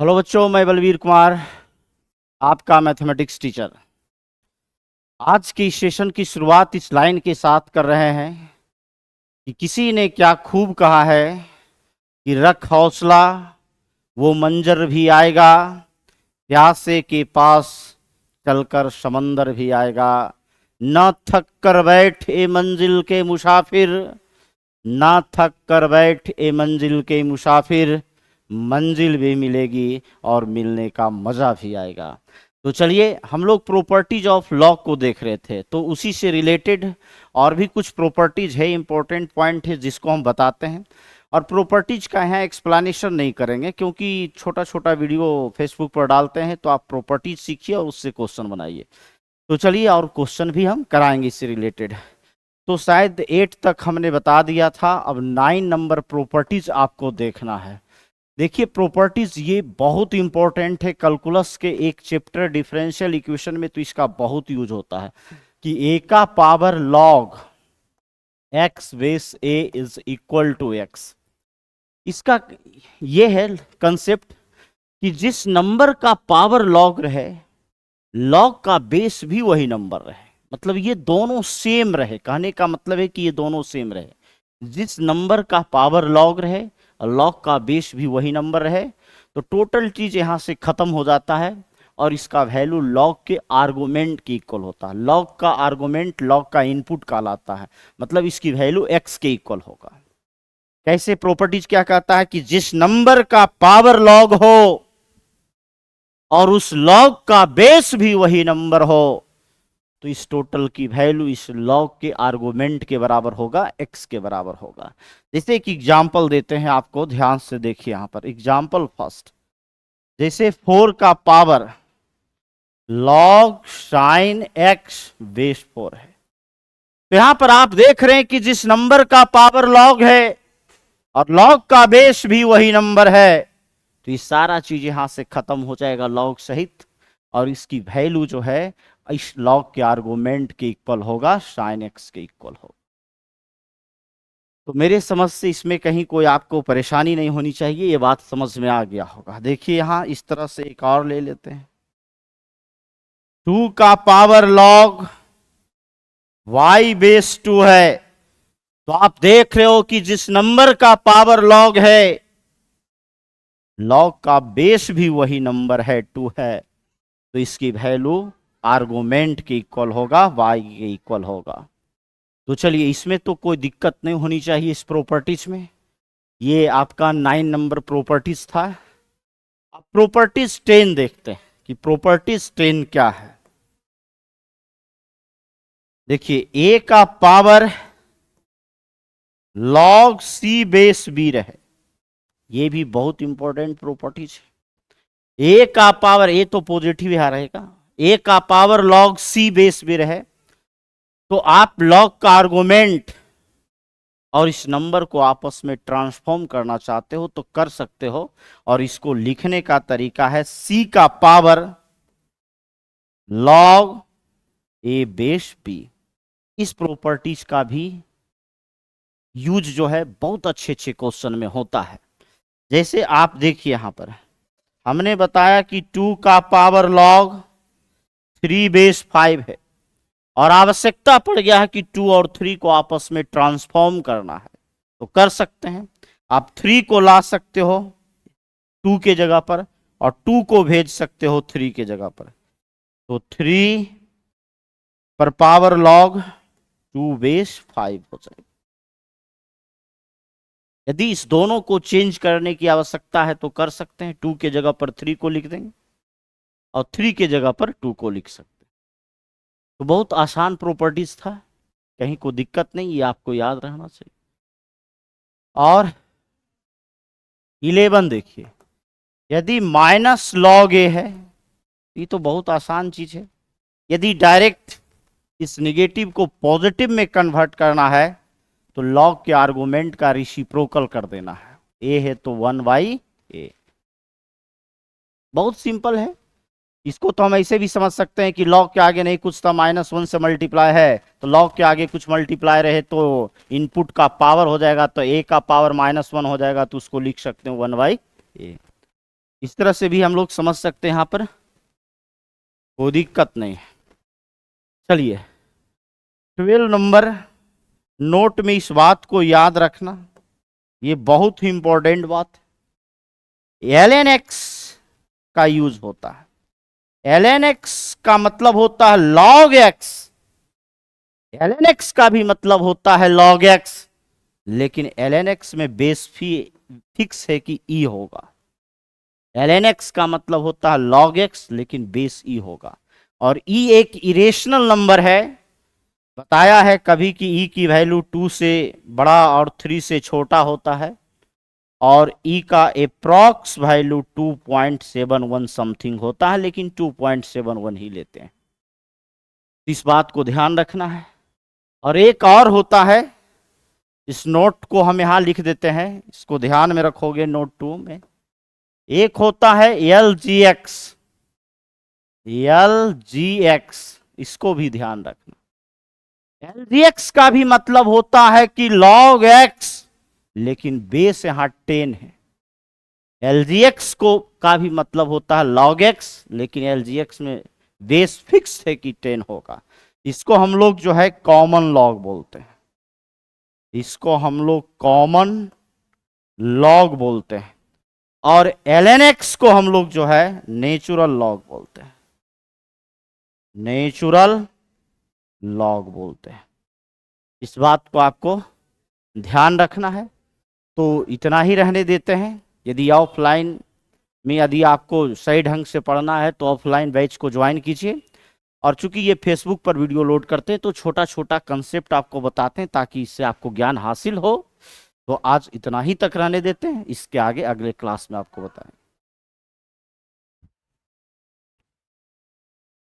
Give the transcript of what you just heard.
Hello बच्चों, मैं बलवीर कुमार, आपका मैथमेटिक्स टीचर। आज की सेशन की शुरुआत इस लाइन के साथ कर रहे हैं कि किसी ने क्या खूब कहा है कि रख हौसला, वो मंजर भी आएगा, प्यासे के पास चलकर समंदर भी आएगा। न थक कर बैठ ए मंजिल के मुसाफिर, ना थक कर बैठ ए मंजिल के मुसाफिर, मंजिल भी मिलेगी और मिलने का मजा भी आएगा। तो चलिए, हम लोग प्रॉपर्टीज ऑफ लॉ को देख रहे थे, तो उसी से रिलेटेड और भी कुछ प्रॉपर्टीज है, इंपॉर्टेंट पॉइंट है जिसको हम बताते हैं। और प्रॉपर्टीज का यहाँ एक्सप्लेनेशन नहीं करेंगे क्योंकि छोटा छोटा वीडियो फेसबुक पर डालते हैं, तो आप प्रॉपर्टीज सीखिए और उससे क्वेश्चन बनाइए। तो चलिए, और क्वेश्चन भी हम कराएंगे इससे रिलेटेड। तो शायद 8 तक हमने बता दिया था, अब 9 नंबर प्रॉपर्टीज आपको देखना है। देखिए, प्रॉपर्टीज ये बहुत इंपॉर्टेंट है। कैलकुलस के एक चैप्टर डिफरेंशियल इक्वेशन में तो इसका बहुत यूज होता है कि ए का power log X base A is equal to X. इसका ये है कंसेप्ट कि जिस नंबर का पावर लॉग रहे, लॉग का बेस भी वही नंबर रहे, मतलब ये दोनों सेम रहे। कहने का मतलब है कि ये दोनों सेम रहे। जिस नंबर का पावर लॉग रहे और लॉग का बेस भी वही नंबर रहे, तो टोटल चीज यहां से खत्म हो जाता है और इसका वैल्यू लॉग के आर्गुमेंट के इक्वल होता है। लॉग का आर्गुमेंट लॉग का इनपुट कहलाता है, मतलब इसकी वैल्यू एक्स के इक्वल होगा। कैसे? प्रॉपर्टीज क्या कहता है कि जिस नंबर का पावर लॉग हो और उस लॉग का बेस भी वही नंबर हो, तो इस टोटल की वैल्यू इस लॉग के आर्गुमेंट के बराबर होगा, एक्स के बराबर होगा। जैसे कि एग्जांपल देते हैं आपको, ध्यान से देखिए यहां पर एग्जांपल फर्स्ट। जैसे 4 का power log sine x base 4 है, तो यहां पर आप देख रहे हैं कि जिस नंबर का पावर लॉग है और लॉग का बेस भी वही नंबर है, तो ये सारा चीज यहां से खत्म हो जाएगा लॉग सहित, और इसकी वैल्यू जो है इस लॉग के आर्गुमेंट के इक्वल होगा, साइन एक्स के इक्वल होगा। तो मेरे समझ से इसमें कहीं कोई आपको परेशानी नहीं होनी चाहिए, ये बात समझ में आ गया होगा। देखिए यहां इस तरह से एक और ले लेते हैं। 2 का पावर लॉग y बेस 2 है, तो आप देख रहे हो कि जिस नंबर का पावर लॉग है, लॉग का बेस भी वही नंबर है, 2 है, तो इसकी वैल्यू आर्गुमेंट के इक्वल होगा, y के इक्वल होगा। तो चलिए, इसमें तो कोई दिक्कत नहीं होनी चाहिए इस प्रॉपर्टीज में। ये आपका 9 नंबर प्रॉपर्टीज था। अब प्रॉपर्टीज 10 देखते हैं कि प्रॉपर्टीज 10 क्या है। देखिए, a का power log c base b रहे, ये भी बहुत इंपॉर्टेंट प्रॉपर्टीज है। a का पावर, a तो पॉजिटिव यहाँ रहेगा, a का power log c base b रहे, तो आप लॉग का आर्गुमेंट और इस नंबर को आपस में ट्रांसफॉर्म करना चाहते हो तो कर सकते हो, और इसको लिखने का तरीका है c का power log a base b। इस प्रॉपर्टीज का भी यूज जो है बहुत अच्छे अच्छे क्वेश्चन में होता है। जैसे आप देखिए यहां पर हमने बताया कि 2 का पावर लॉग 3 बेस 5 है, और आवश्यकता पड़ गया है कि 2 और 3 को आपस में ट्रांसफॉर्म करना है, तो कर सकते हैं। आप 3 को ला सकते हो 2 के जगह पर, और 2 को भेज सकते हो 3 के जगह पर, तो 3 पर पावर लॉग 2 बेस 5 हो जाएगा। यदि इस दोनों को चेंज करने की आवश्यकता है तो कर सकते हैं, 2 के जगह पर 3 को लिख देंगे और 3 के जगह पर 2 को लिख सकते हैं। तो बहुत आसान प्रॉपर्टीज था, कहीं कोई दिक्कत नहीं, ये आपको याद रहना चाहिए। और 11 देखिए, यदि माइनस लॉग ए है, ये तो बहुत आसान चीज है। यदि डायरेक्ट इस निगेटिव को पॉजिटिव में कन्वर्ट करना है, तो लॉग के आर्गुमेंट का रेसिप्रोकल कर देना है। ए है तो 1/a, बहुत सिंपल है। इसको तो हम ऐसे भी समझ सकते हैं कि लॉग के आगे नहीं कुछ था, -1 से मल्टीप्लाई है, तो लॉग के आगे कुछ मल्टीप्लाई रहे तो इनपुट का पावर हो जाएगा, तो a का पावर -1 हो जाएगा, तो उसको लिख सकते हैं 1/a। इस तरह से भी हम लोग समझ सकते हैं, यहां पर कोई दिक्कत नहीं। चलिए 12 नंबर, नोट में इस बात को याद रखना, ये बहुत ही इंपॉर्टेंट बात। ln(x) का यूज होता है। ln(x) का मतलब होता है log x, ln(x) का भी मतलब होता है log x, लेकिन ln(x) में बेस फिक्स है कि e होगा। ln(x) का मतलब होता है log x, लेकिन बेस e होगा। और e एक इरेशनल नंबर है, बताया है कभी कि e की वैल्यू 2 से बड़ा और 3 से छोटा होता है, और e का अप्रॉक्स वैल्यू 2.71 समथिंग होता है, लेकिन 2.71 ही लेते हैं। इस बात को ध्यान रखना है। और एक और होता है, इस नोट को हम यहां लिख देते हैं, इसको ध्यान में रखोगे नोट 2 में। एक होता है LGX, LGX, इसको भी ध्यान रखना। LGX का भी मतलब होता है कि log x, लेकिन बेस यहां 10 है। LGX को का भी मतलब होता है log x, लेकिन LGX में बेस फिक्स है कि 10 होगा। इसको हम लोग जो है कॉमन लॉग बोलते हैं, इसको हम लोग कॉमन लॉग बोलते हैं। और ln(x) को हम लोग जो है नेचुरल लॉग बोलते हैं, नेचुरल लॉग बोलते हैं। इस बात को आपको ध्यान रखना है। तो इतना ही रहने देते हैं। यदि ऑफलाइन में यदि आपको सही ढंग से पढ़ना है तो ऑफलाइन बैच को ज्वाइन कीजिए। और चूंकि ये फेसबुक पर वीडियो लोड करते हैं तो छोटा छोटा कंसेप्ट आपको बताते हैं ताकि इससे आपको ज्ञान हासिल हो। तो आज इतना ही तक रहने देते हैं, इसके आगे अगले क्लास में आपको बताएं।